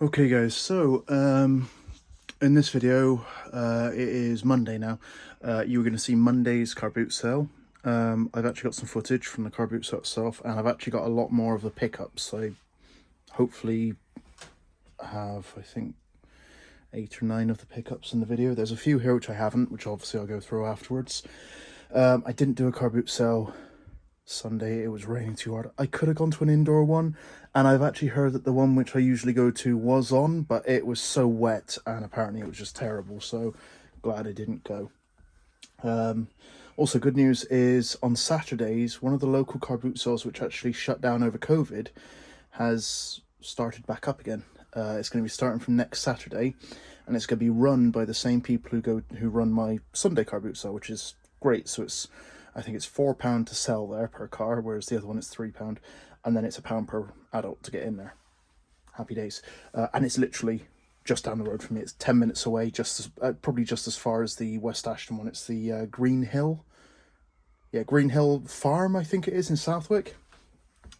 Okay guys, so in this video, it is Monday now. You're going to see Monday's car boot sale. I've actually got some footage from the car boot sale itself, and I've actually got a lot more of the pickups. I hopefully have, I think, 8 or 9 of the pickups in the video. There's a few here which I haven't, which obviously I'll go through afterwards. I didn't do a car boot sale Sunday. It was raining too hard. I could have gone to an indoor one, and I've actually heard that the one which I usually go to was on, but it was so wet and apparently it was just terrible, so glad I didn't go. Also, good news is on Saturdays, one of the local car boot sales which actually shut down over COVID has started back up again. It's going to be starting from next Saturday, and it's going to be run by the same people who run my Sunday car boot sale, which is great. So I think it's £4 to sell there per car, whereas the other one is £3, and then it's £1 per adult to get in there. Happy days. And it's literally just down the road from me. It's 10 minutes away, probably just as far as the West Ashton one. It's the Green Hill Farm, I think it is, in Southwick.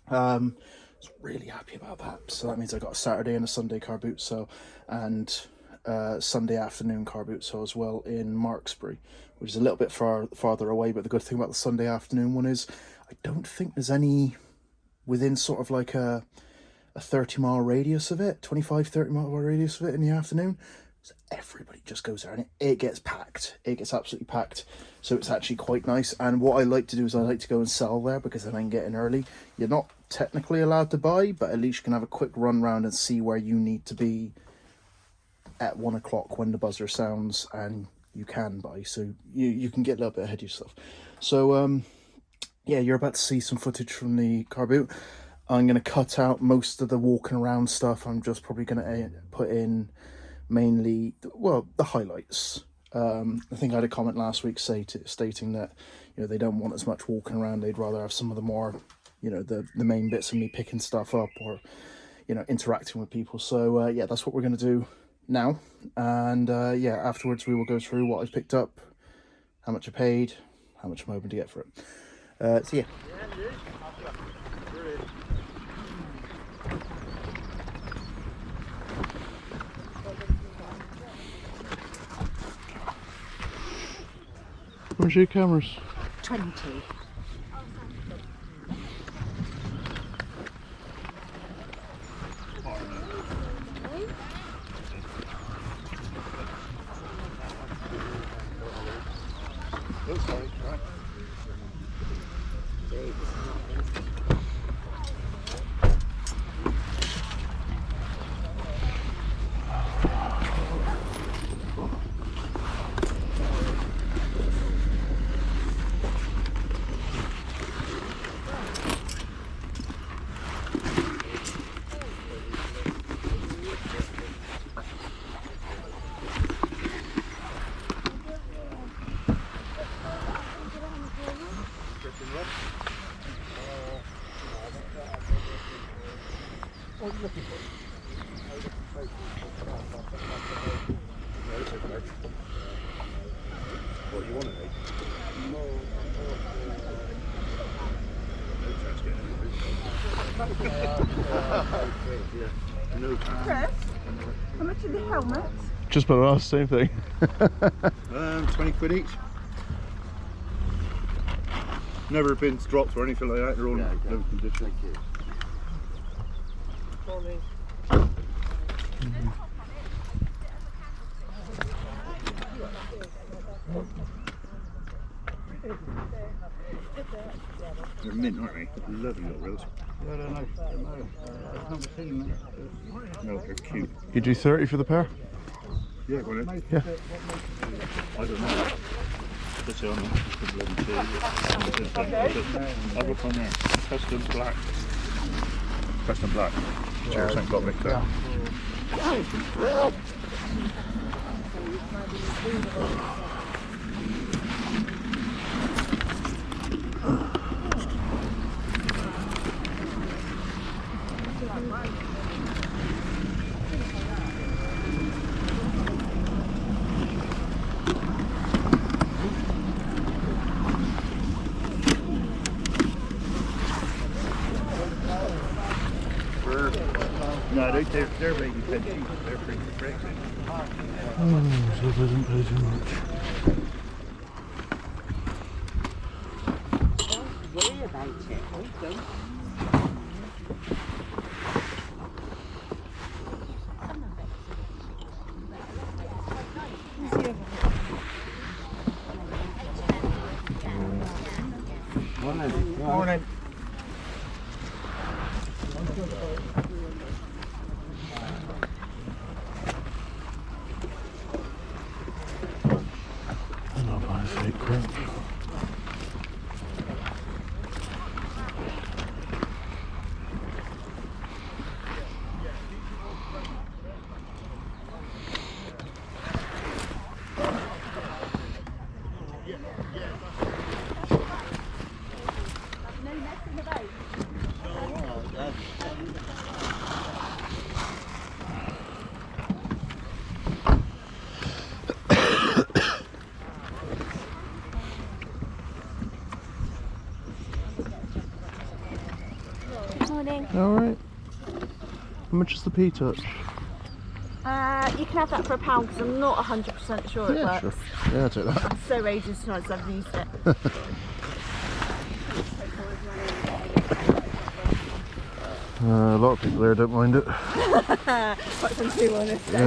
I was really happy about that. So that means I got a Saturday and a Sunday car boot sale, and Sunday afternoon car boot sale as well in Marksbury, which is a little bit farther away. But the good thing about the Sunday afternoon one is I don't think there's any within sort of like a 30-mile radius of it, 25-30-mile radius of it in the afternoon. So everybody just goes there, and it gets packed. It gets absolutely packed. So it's actually quite nice. And what I like to do is I like to go and sell there, because then I can get in early. You're not technically allowed to buy, but at least you can have a quick run round and see where you need to be at 1 o'clock when the buzzer sounds, and you can buy. So you can get a little bit ahead of yourself. So yeah, you're about to see some footage from the car boot. I'm going to cut out most of the walking around stuff. I'm just probably going to put in mainly, well, the highlights. I think I had a comment last week stating that, you know, they don't want as much walking around. They'd rather have some of the more, you know, the main bits of me picking stuff up, or, you know, interacting with people. So yeah, that's what we're going to do now. And yeah, afterwards we will go through what I've picked up, how much I paid, how much I'm hoping to get for it. So yeah. Where's your cameras? 20. What you want to make? Chris, how much are the helmets? Just about us, same thing. 20 quid each. Never been dropped or anything like that. They're all in no condition. They're mint, aren't they? Lovely little reels. I don't know. I've never seen them. No, they're cute. You do 30 for the pair? Yeah, go on then. Yeah. I don't know. What's it on there? I've looked on there. Custom black. Custom black. Cheers, ain't got mixed up. No, they're baby fed sheep. They're free for Brexit. So it doesn't pay too much. Don't worry about it. I don't. Morning. I'm not buying fake crap. Morning. Alright. How much is the pea touch? You can have that for £1 because I'm not 100% sure it works. Sure. Yeah, I'll take that. It's so ages since I've used it. A lot of people here don't mind it. Quite some too honest. Yeah.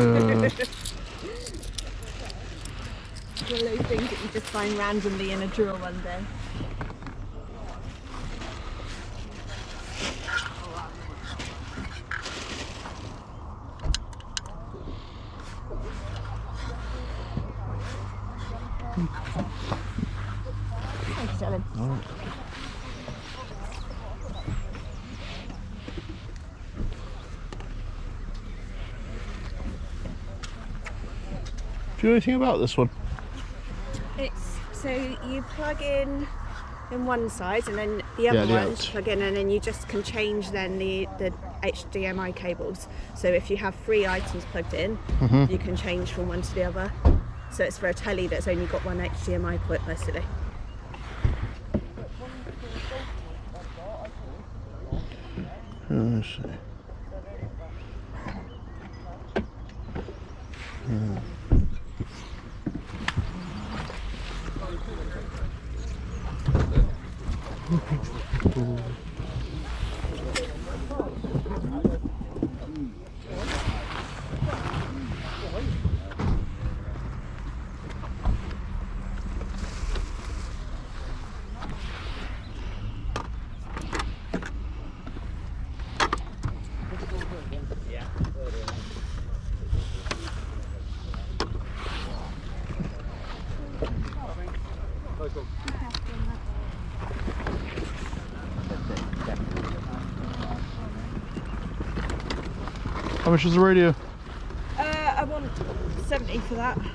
It's one of those things that you just find randomly in a drawer one day. Thank you, darling. Alright. Do you know anything about this one? It's so you plug in one side and then the other the ones out. plug in, and then you just can change then the HDMI cables. So if you have 3 items plugged in, you can change from one to the other. So it's for a telly that's only got one HDMI port basically. Let's see. How much is the radio? I want 70 for that. £70.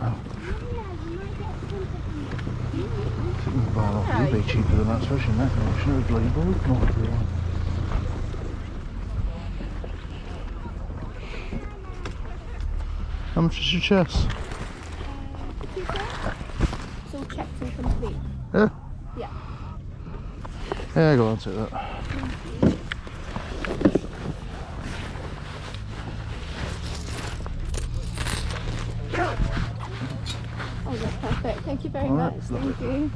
Oh. Well, eBay cheaper than that, especially in that condition. It was bloody broken all everywhere. How much is your chest? It's all checked and complete. Yeah? Yeah. Yeah, go on, take that. Oh, that's perfect. Thank you very All right, much. lovely. Thank you.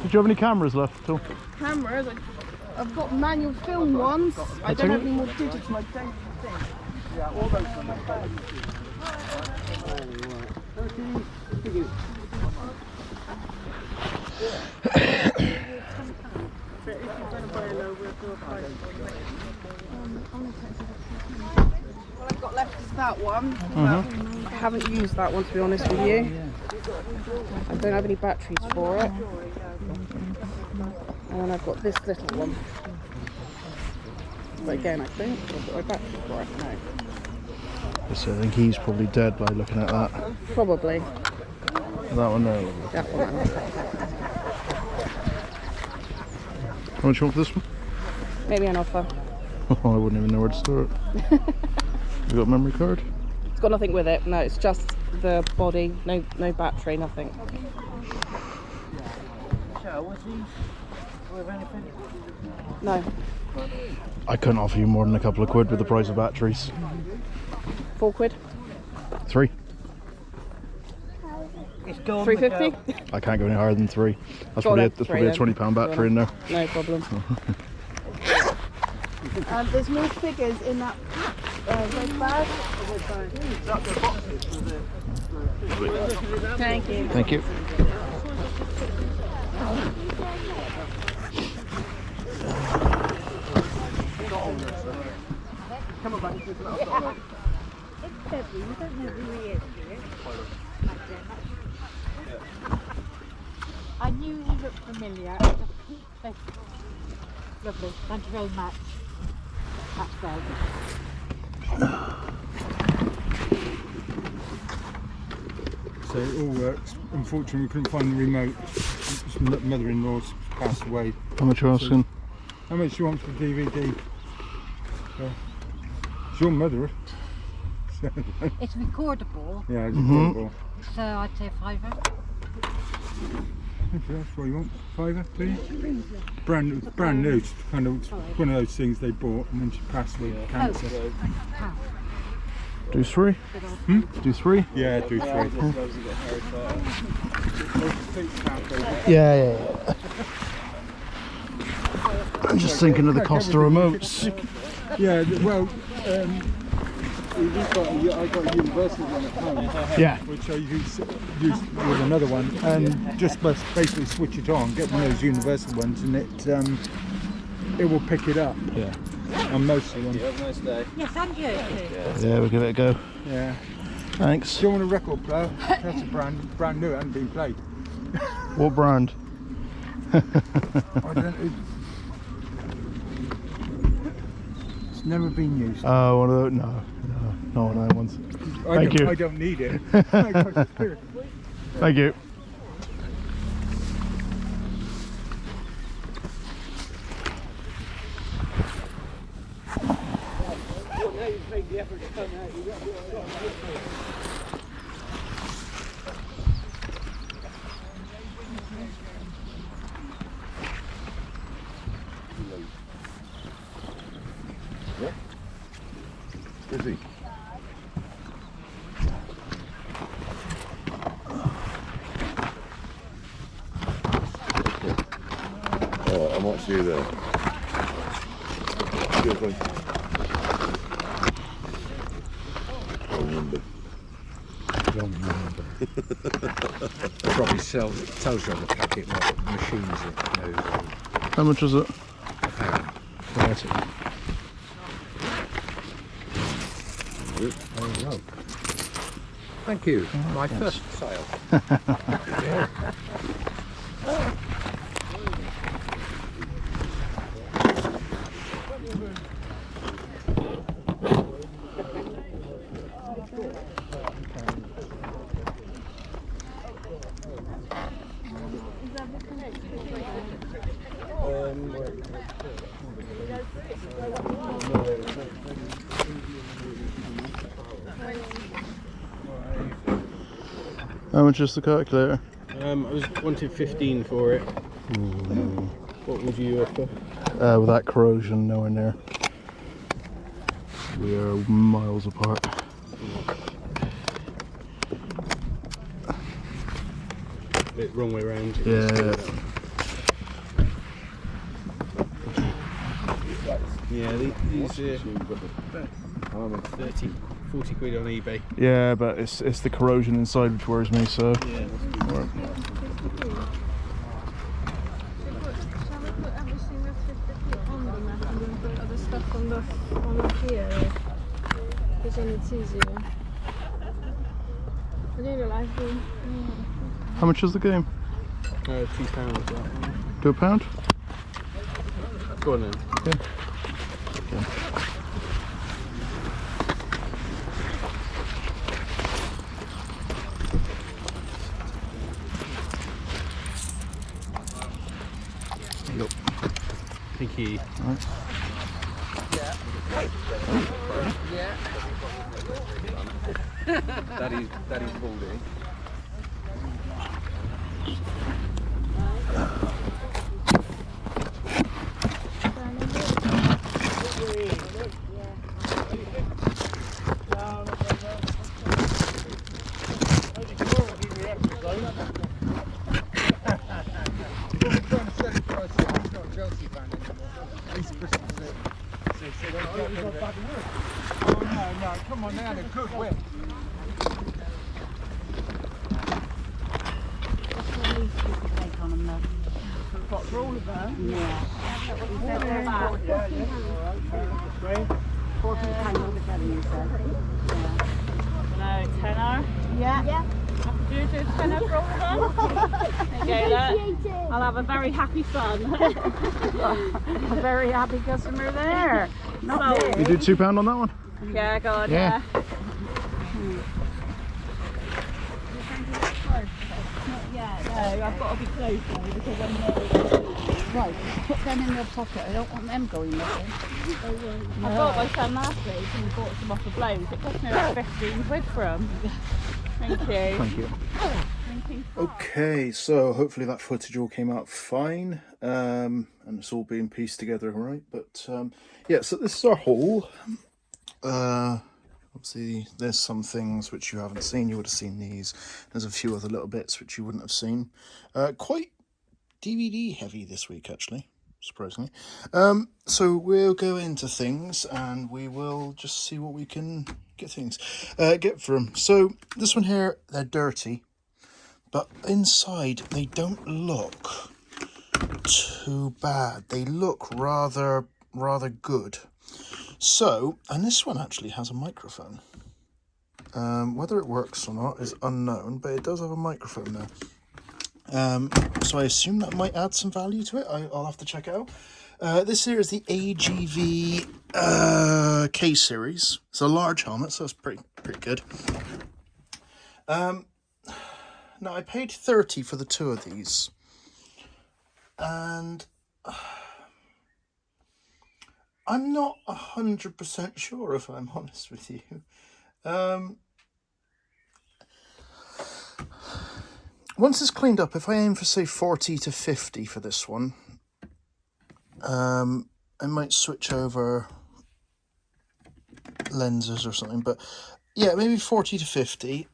Did you have any cameras left at all? Cameras. I've got manual film ones. I don't have any more digital. I don't think. Yeah, all those on my phone. All I've got left is that one. I haven't used that one, to be honest with you. I don't have any batteries for it. And then I've got this little one. But again, I don't have my batteries for it. No. So I think he's probably dead by looking at that. Probably. That one there. That one. How much you want for this one? Maybe an offer. Oh, I wouldn't even know where to start. You got a memory card? It's got nothing with it. No, it's just the body. No battery, nothing. No. I couldn't offer you more than a couple of quid with the price of batteries. £4. 3. 350. I can't go any higher than 3. That's Go on probably then, a three £20 battery in there. No problem. There's more figures in that red bag. Thank you. Thank you. I knew he looked familiar. Lovely. Thank you very much. That's great. So it all works. Unfortunately, we couldn't find the remote. Mother-in-law's passed away. How much are you asking? How much do you want for the DVD? It's your mother. It's recordable, Yeah, it's affordable. so I'd say £5. If that's what you want, £5, please. Brand new. It's kind of one of those things they bought, and then she passed with cancer. Do 3? Do 3? Yeah, do 3. Yeah. I'm just thinking of the cost of remotes. Yeah, well, I got a universal one at home, Yeah. which I use with another one, and just basically switch it on, get one of those universal ones, and it will pick it up. Yeah. On most of them. Yes, and you. Yeah, we'll give it a go. Yeah. Thanks. Do you want a record player? That's a brand new, it hasn't been played. What brand? I don't. It's never been used. Oh, one of those? No, not one of those ones. Thank you. I don't need it. Thank you. Busy. I might see you there. Good, thank you. Probably tells you on the packet what machines it knows. How much is it? £30. Thank you. My first sale. How much is the calculator? I was wanting 15 for it. What would you offer? With that corrosion nowhere near. We are miles apart. Bit wrong way round. Yeah. Yeah, these 30, 40 quid on eBay. Yeah, but it's the corrosion inside which worries me, so. Yeah. Shall we put everything with 50p on the map and then put other stuff on up here? Because then it's easier. I didn't like them. How much is the game? £2 that one. £2? Go on then. Yeah. Yep. Thank you. Daddy's baldy. No, come on now, they're good whip. Take on them though. What, for all of them? Yeah. £14 altogether, you said. No, tenner. Yeah. Do you do a tenner for all of them? There you go, look. I'll have a very happy son. A very happy customer there. Not So- You did £2 on that one? Yeah, God, Yeah. yeah. No, I've got to be close though because I'm near. right. Put them in your pocket. I don't want them going missing. I bought my son last week and he bought some off the blows. It cost me about 15 quid for him. Thank you. Thank you. Okay, so hopefully that footage all came out fine, and it's all being pieced together all right. But yeah, so this is our haul. Obviously there's some things which you haven't seen. You would have seen these. There's a few other little bits which you wouldn't have seen. Quite DVD heavy this week, actually, surprisingly. So we'll go into things and we will just see what we can get from. So this one here, they're dirty, but inside they don't look too bad. They look rather good. So, and this one actually has a microphone. Whether it works or not is unknown, but it does have a microphone there. So I assume that might add some value to it. I'll have to check it out. This here is the AGV K series. It's a large helmet, so it's pretty good. Now I paid 30 for the two of these, and I'm not 100% sure, if I'm honest with you. Once it's cleaned up, if I aim for say 40 to 50 for this one, I might switch over lenses or something, but yeah, maybe 40 to 50.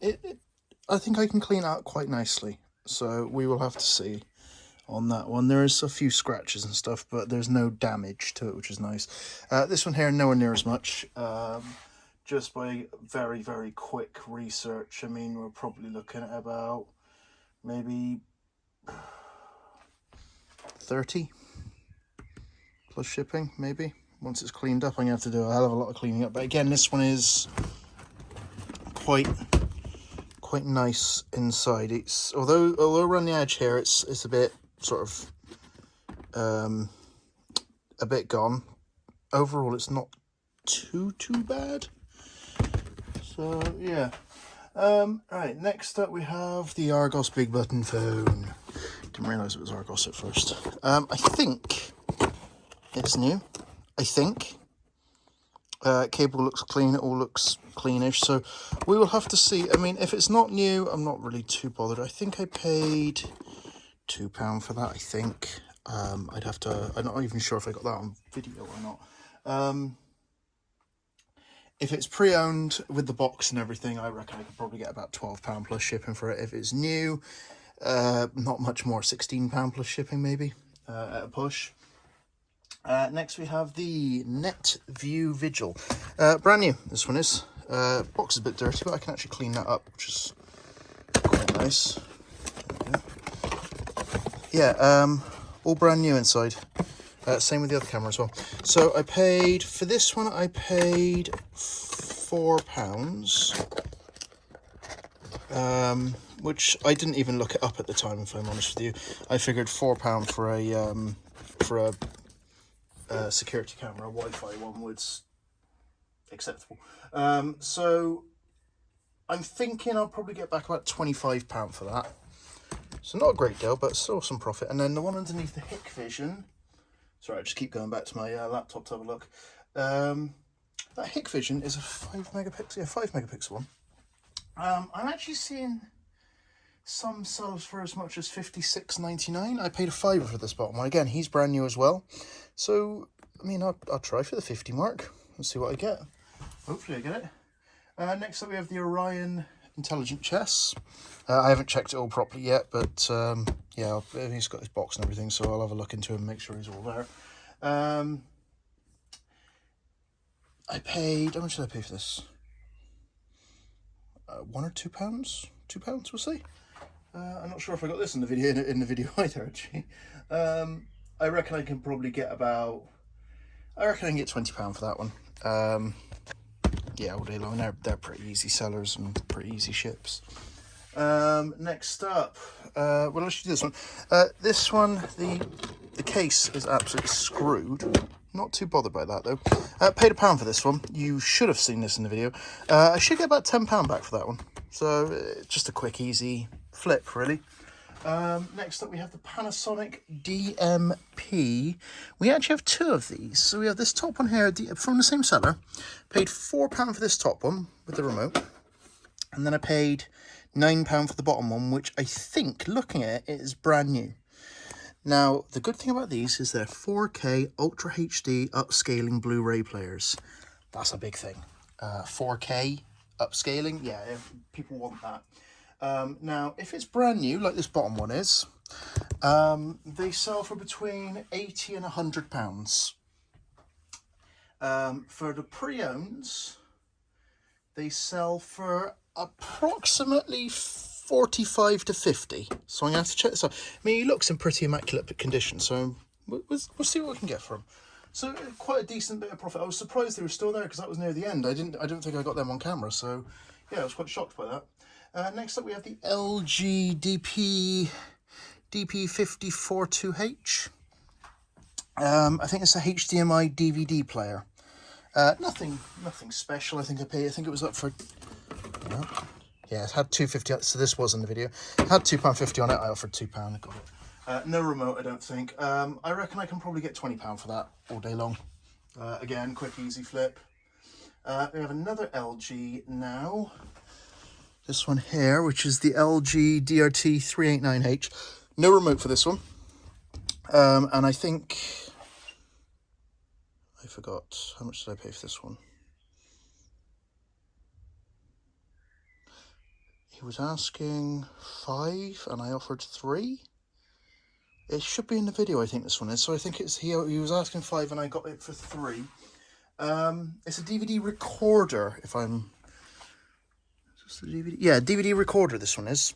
I think I can clean out quite nicely, so we will have to see on that one. There is a few scratches and stuff, but there's no damage to it, which is nice. This one here, nowhere near as much. Just by very quick research, I mean, we're probably looking at about maybe 30 plus shipping, maybe. Once it's cleaned up, I'm gonna have to do a hell of a lot of cleaning up. But again, this one is quite nice inside. It's although around the edge here, it's a bit sort of a bit gone. Overall, it's not too bad. So yeah. Right, next up we have the Argos big button phone. Didn't realise it was Argos at first. I think it's new. I think. Cable looks clean, it all looks cleanish, so we will have to see. I mean, if it's not new, I'm not really too bothered. I think I paid £2 for that, I think. I'd have to, I'm not even sure if I got that on video or not. If it's pre-owned with the box and everything, I reckon I could probably get about £12 plus shipping for it. If it's new, not much more, £16 plus shipping maybe, at a push. Next we have the Net View Vigil. Brand new, this one is. Box is a bit dirty, but I can actually clean that up, which is quite nice. Yeah, all brand new inside. Same with the other camera as well. So I paid, for this one, I paid £4. Which I didn't even look it up at the time, if I'm honest with you. I figured £4 for a security camera, a Wi-Fi one was acceptable. So I'm thinking I'll probably get back about £25 for that. So not a great deal, but still some profit. And then the one underneath the Hikvision, Sorry, I just keep going back to my laptop to have a look. That Hikvision is a 5 megapixel, yeah, 5 megapixel one. I'm actually seeing some sells for as much as $56.99. I paid a £5 for this bottom one. Again, he's brand new as well. So, I mean, I'll try for the 50 mark and see what I get. Hopefully I get it. Next up we have the Orion Intelligent Chess. I haven't checked it all properly yet, but yeah, he's got his box and everything, so I'll have a look into him and make sure he's all there. I paid, how much did I pay for this? £1 or £2? £2, we'll see. I'm not sure if I got this in the video either, actually. I reckon I can probably get about, I reckon I can get £20 for that one. Yeah, all day long. They're pretty easy sellers and pretty easy ships. Next up, well, let's do this one. This one, the case is absolutely screwed. Not too bothered by that though. Paid £1 for this one. You should have seen this in the video. I should get about £10 back for that one. So just a quick, easy flip, really. Next up we have the Panasonic DMP. We actually have 2 of these. So we have this top one here from the same seller. Paid £4 for this top one with the remote. And then I paid £9 for the bottom one, which I think, looking at it, is brand new. Now, the good thing about these is they're 4K Ultra HD upscaling Blu-ray players. That's a big thing. 4K upscaling, yeah, people want that. Now, if it's brand new, like this bottom one is, they sell for between £80 and £100. For the pre-owns, they sell for approximately 45 to 50. So I'm going to have to check this out. I mean, he looks in pretty immaculate condition, so we'll see what we can get for him. So quite a decent bit of profit. I was surprised they were still there because that was near the end. I don't think I got them on camera, so yeah, I was quite shocked by that. Next up we have the LG DP54-2H. I think it's a HDMI DVD player. Nothing special. I think it was up for, yeah, it had £2.50, so this was in the video. It had £2.50 on it. I offered £2. I got it. No remote, I don't think. I reckon I can probably get £20 for that all day long. Again, quick, easy flip. We have another LG now. This one here, which is the LG DRT 389H. No remote for this one. And I think, I forgot, how much did I pay for this one? He was asking £5 and I offered £3. It should be in the video, I think this one is. So I think it's he was asking £5 and I got it for £3. It's a DVD recorder, if I'm... Is this the DVD? Yeah, DVD recorder this one is.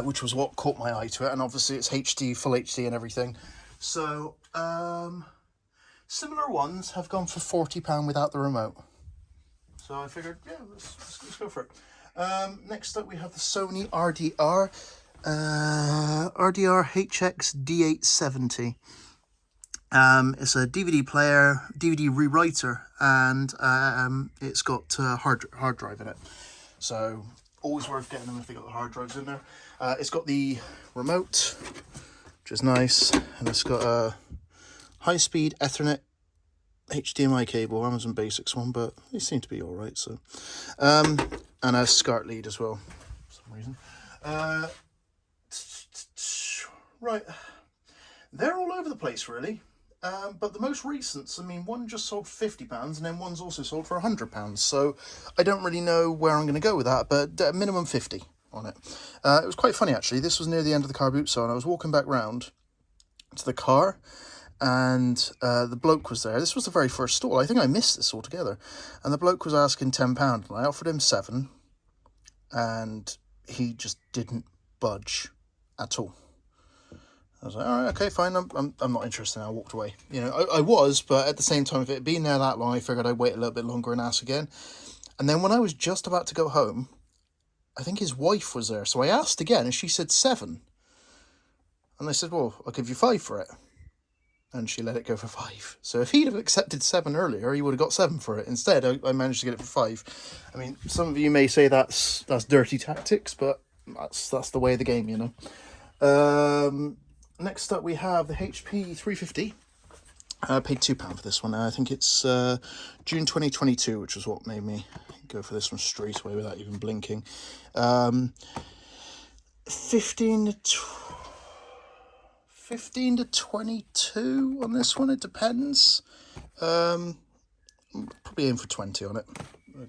Which was what caught my eye to it. And obviously it's HD, full HD and everything. So, similar ones have gone for £40 without the remote. So I figured, yeah, let's go for it. Next up we have the Sony RDR HX D870. It's a DVD player, DVD rewriter, and it's got hard drive in it. So always worth getting them if they got the hard drives in there. It's got the remote, which is nice, and it's got a high-speed Ethernet HDMI cable, Amazon Basics one, but they seem to be all right. So, and a SCART lead as well, for some reason. Right, they're all over the place, really. But the most recents, I mean, one just sold £50 and then one's also sold for £100. So I don't really know where I'm going to go with that, but minimum 50 on it. It was quite funny, actually. This was near the end of the car boot sale, and I was walking back round to the car, and the bloke was there. This was the very first stall. I think I missed this altogether. And the bloke was asking £10, and I offered him £7, and he just didn't budge at all. I was like, all right, okay, fine, I'm not interested. I walked away. You know, I was, but at the same time, if it had been there that long, I figured I'd wait a little bit longer and ask again. And then when I was just about to go home, I think his wife was there. So I asked again, and she said £7. And I said, well, I'll give you £5 for it. And she let it go for £5. So if he'd have accepted £7 earlier, he would have got £7 for it. Instead, I managed to get it for £5. I mean, some of you may say that's dirty tactics, but that's the way of the game, you know. Next up, we have the HP 350. I paid £2 for this one. I think it's June 2022, which was what made me go for this one straight away without even blinking. 15 to 22 on this one, it depends. Probably aim for 20 on it,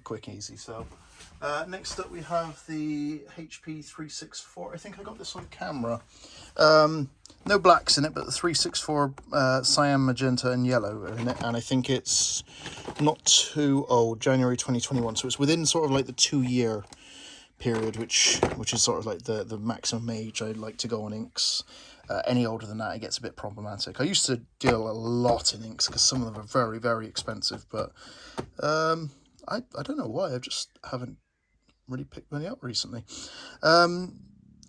quick easy. So next up we have the HP 364. I think I got this on camera. No blacks in it, but the 364 cyan, magenta and yellow are in it, and I think it's not too old, January 2021, so it's within sort of like the 2-year period, which is sort of like the maximum age I'd like to go on inks. Any older than that, it gets a bit problematic. I used to deal a lot in inks because some of them are very, very expensive, but I don't know why. I just haven't really picked many up recently. I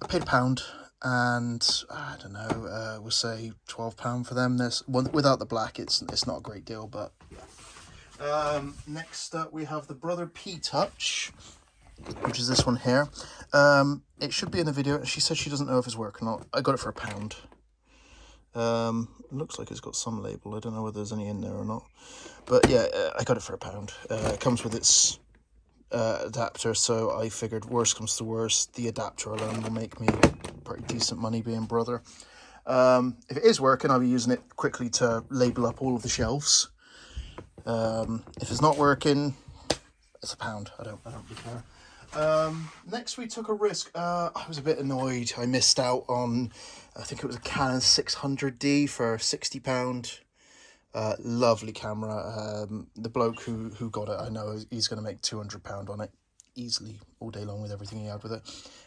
paid £1, and I don't know, we'll say £12 for them. This one without the black, it's not a great deal, but yeah. Next up we have the Brother P Touch, which is this one here. It should be in the video. She said she doesn't know if it's working or not. I got it for £1. It looks like it's got some label. I don't know whether there's any in there or not, but yeah, I got it for £1. It comes with its adapter, so I figured worst comes to worst, the adapter alone will make me pretty decent money being Brother. If it is working, I'll be using it quickly to label up all of the shelves. If it's not working, it's £1. I don't really care. Next we took a risk. I was a bit annoyed. I missed out on, I think it was a Canon 600D for £60. Lovely camera. The bloke who got it, I know he's going to make £200 on it easily all day long with everything he had with it.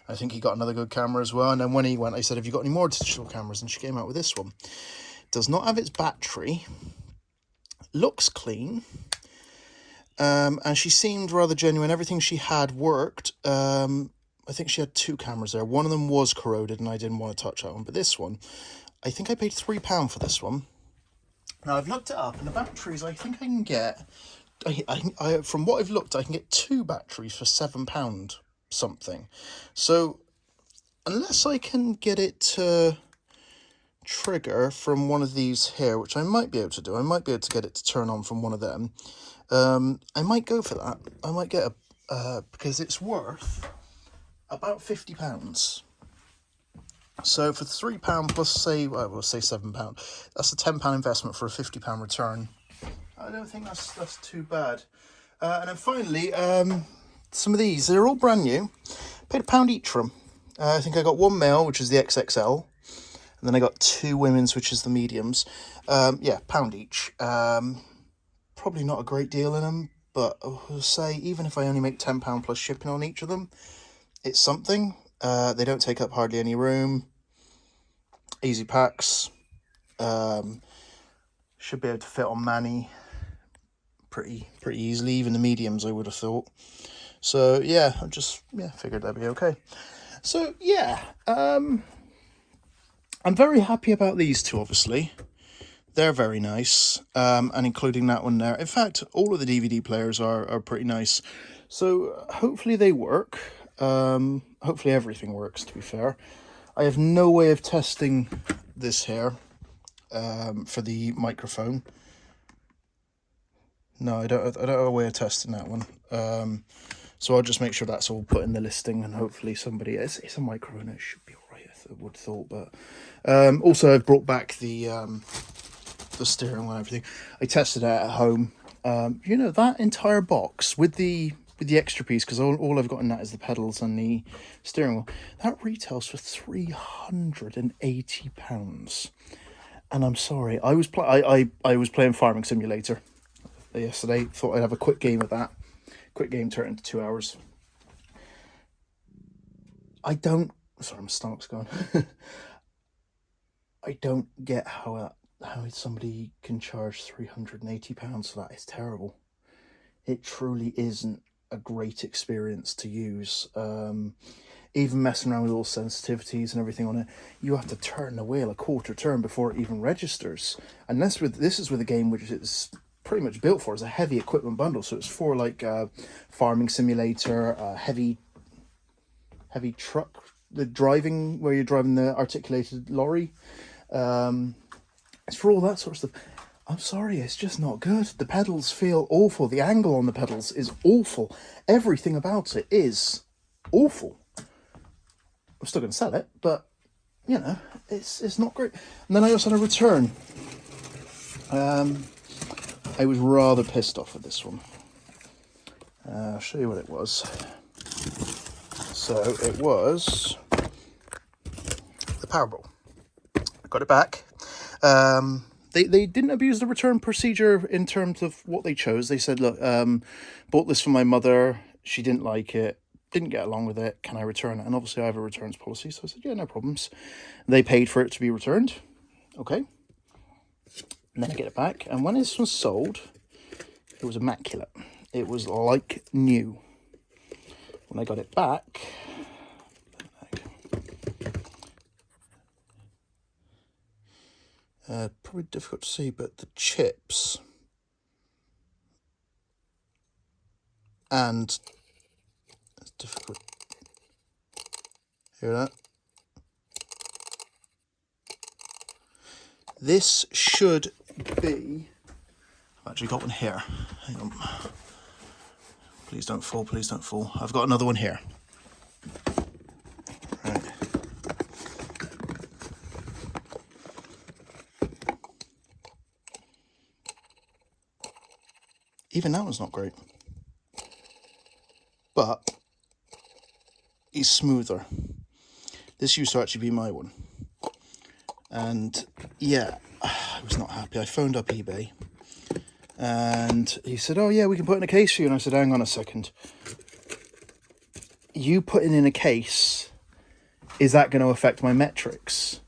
I think he got another good camera as well, and then when he went, I said, have you got any more digital cameras? And she came out with this one. Does not have its battery, looks clean, and she seemed rather genuine. Everything she had worked. I think she had 2 cameras there. One of them was corroded and I didn't want to touch that one, but this one, I think I paid £3 for this one. Now I've looked it up, and the batteries I think I can get, I from what I've looked, I can get 2 batteries for £7 something. So unless I can get it to trigger from one of these here, which I might be able to do, I might be able to get it to turn on from one of them. I might go for that. I might get a because it's worth about £50. So for £3 plus, say, well, we'll say £7, that's a £10 investment for a £50 return. I don't think that's too bad. And then finally, some of these, they're all brand new. Paid £1 each for them. I think I got 1 male, which is the XXL, and then I got 2 women's, which is the mediums. Yeah, £1 each. Probably not a great deal in them, but I'll say even if I only make £10 plus shipping on each of them, it's something. They don't take up hardly any room. Easy packs. Should be able to fit on Manny pretty easily. Even the mediums, I would have thought. So yeah, I just figured that'd be okay. So yeah, I'm very happy about these 2. Obviously, they're very nice, and including that one there. In fact, all of the DVD players are pretty nice. So hopefully they work. Hopefully everything works, to be fair. I have no way of testing this here for the microphone. No, I don't have a way of testing that one. So I'll just make sure that's all put in the listing, and hopefully somebody, it's a microphone, it should be alright, I would have thought. But also I've brought back the steering wheel and everything. I tested it at home. You know, that entire box with the extra piece, because all I've got in that is the pedals and the steering wheel, that retails for £380. And I'm sorry, I was playing Farming Simulator yesterday. Thought I'd have a quick game of that. Quick game turned into 2 hours. Sorry, my stomach's gone. I don't get how somebody can charge £380 for that. It's terrible. It truly isn't a great experience to use. Even messing around with all sensitivities and everything on it, you have to turn the wheel a quarter turn before it even registers. And this is with a game which is pretty much built for as a heavy equipment bundle. So it's for like Farming Simulator, heavy truck, the driving where you're driving the articulated lorry. It's for all that sort of stuff. I'm sorry, it's just not good. The pedals feel awful. The angle on the pedals is awful. Everything about it is awful. I'm still going to sell it, but, you know, it's not great. And then I also had a return. I was rather pissed off with this one. I'll show you what it was. So it was the Powerball. I got it back. They didn't abuse the return procedure in terms of what they chose. They said, look, bought this for my mother. She didn't like it. Didn't get along with it. Can I return it? And obviously I have a returns policy. So I said, yeah, no problems. They paid for it to be returned. Okay. And then I get it back. And when this was sold, it was immaculate. It was like new. When I got it back, probably difficult to see, but the chips and it's difficult. Hear that? This should be. I've actually got one here. Hang on. Please don't fall. Please don't fall. I've got another one here. Right. Even that one's not great. But it's smoother. This used to actually be my one. And yeah, I was not happy. I phoned up eBay. And he said, oh yeah, we can put it in a case for you. And I said, hang on a second. You putting in a case, is that going to affect my metrics?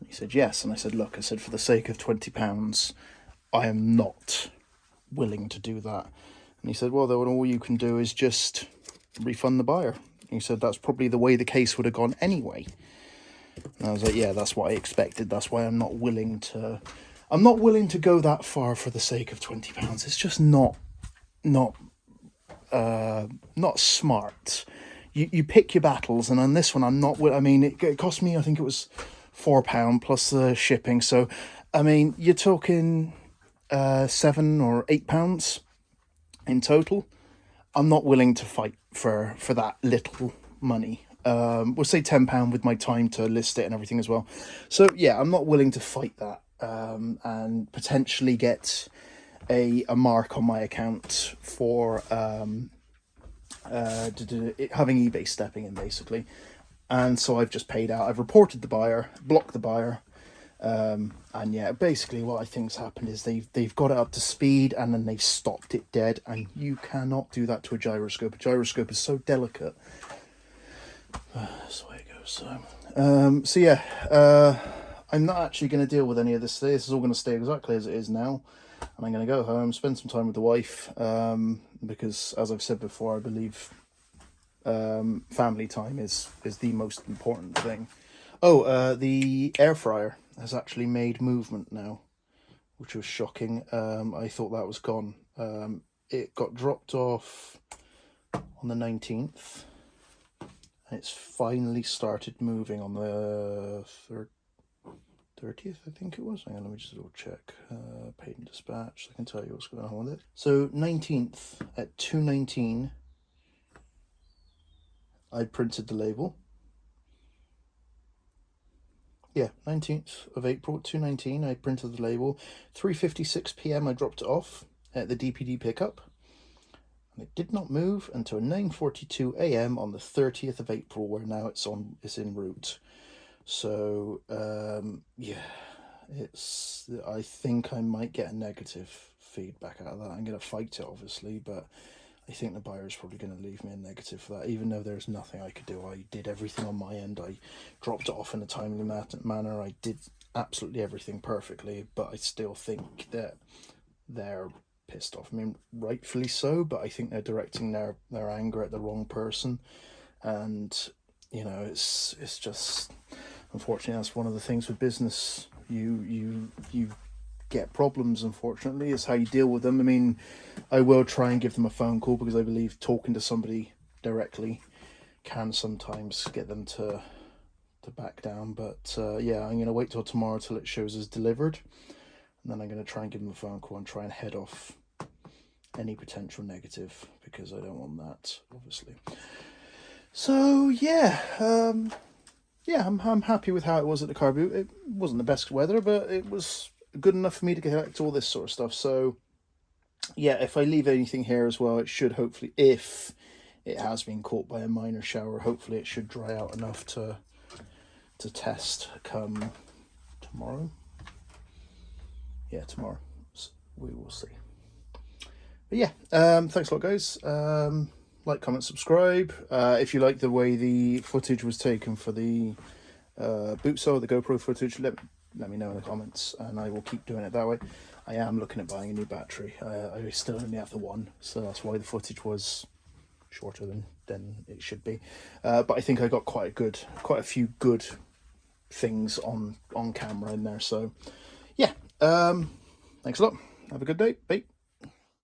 He said, yes. And I said, look, I said, for the sake of £20, I am not willing to do that. And he said, well, then all you can do is just refund the buyer. He said, that's probably the way the case would have gone anyway. And I was like, yeah, that's what I expected. That's why I'm not willing to go that far for the sake of £20. It's just not smart. You pick your battles, and on this one, I'm not. I mean, it cost me. I think it was £4 plus the shipping. So, I mean, you're talking £7 or £8 in total. I'm not willing to fight for that little money. We'll say £10 with my time to list it and everything as well. So yeah, I'm not willing to fight that and potentially get a mark on my account for having eBay stepping in, basically. And so I've just paid out. I've reported the buyer, blocked the buyer. And yeah, basically what I think's happened is they've got it up to speed and then they've stopped it dead, and you cannot do that to a gyroscope. A gyroscope is so delicate. That's the way it goes. So yeah, I'm not actually going to deal with any of this today. This is all going to stay exactly as it is now, and I'm going to go home, spend some time with the wife, because as I've said before, I believe family time is the most important thing. Oh, the air fryer has actually made movement now, which was shocking. I thought that was gone. It got dropped off on the 19th. And it's finally started moving on the 30th, I think it was. Hang on, let me just double check. Paid and dispatch, I can tell you what's going on with it. So 19th at 2:19, I printed the label. Yeah, 19th of April, 2:19, I printed the label. 3:56 p.m, I dropped it off at the DPD pickup. And it did not move until 9:42 a.m. on the 30th of April, where now it's en route. So, yeah, I think I might get a negative feedback out of that. I'm going to fight it, obviously, but I think the buyer is probably going to leave me a negative for that, even though there's nothing I could do. I did everything on my end. I dropped it off in a timely manner. I did absolutely everything perfectly, but I still think that they're pissed off. I mean, rightfully so, but I think they're directing their anger at the wrong person. And, you know, it's just, unfortunately, that's one of the things with business. You get problems, unfortunately. It's how you deal with them. I mean, I will try and give them a phone call, because I believe talking to somebody directly can sometimes get them to back down. But yeah, I'm going to wait till tomorrow till it shows as delivered. and then I'm going to try and give them a phone call and try and head off any potential negative, because I don't want that, obviously. So yeah, I'm happy with how it was at the car boot. It wasn't the best weather, but it was good enough for me to collect all this sort of stuff. So yeah, if I leave anything here as well, it should hopefully, if it has been caught by a minor shower, hopefully it should dry out enough to test come tomorrow. Yeah, tomorrow. So we will see. But yeah, thanks a lot, guys. Like, comment, subscribe. If you like the way the footage was taken for the Bootsale, the GoPro footage, let me know in the comments, and I will keep doing it that way. I am looking at buying a new battery. I still only have the one, so that's why the footage was shorter than it should be. But I think I got quite a few good things on camera in there. So yeah, thanks a lot. Have a good day. Bye.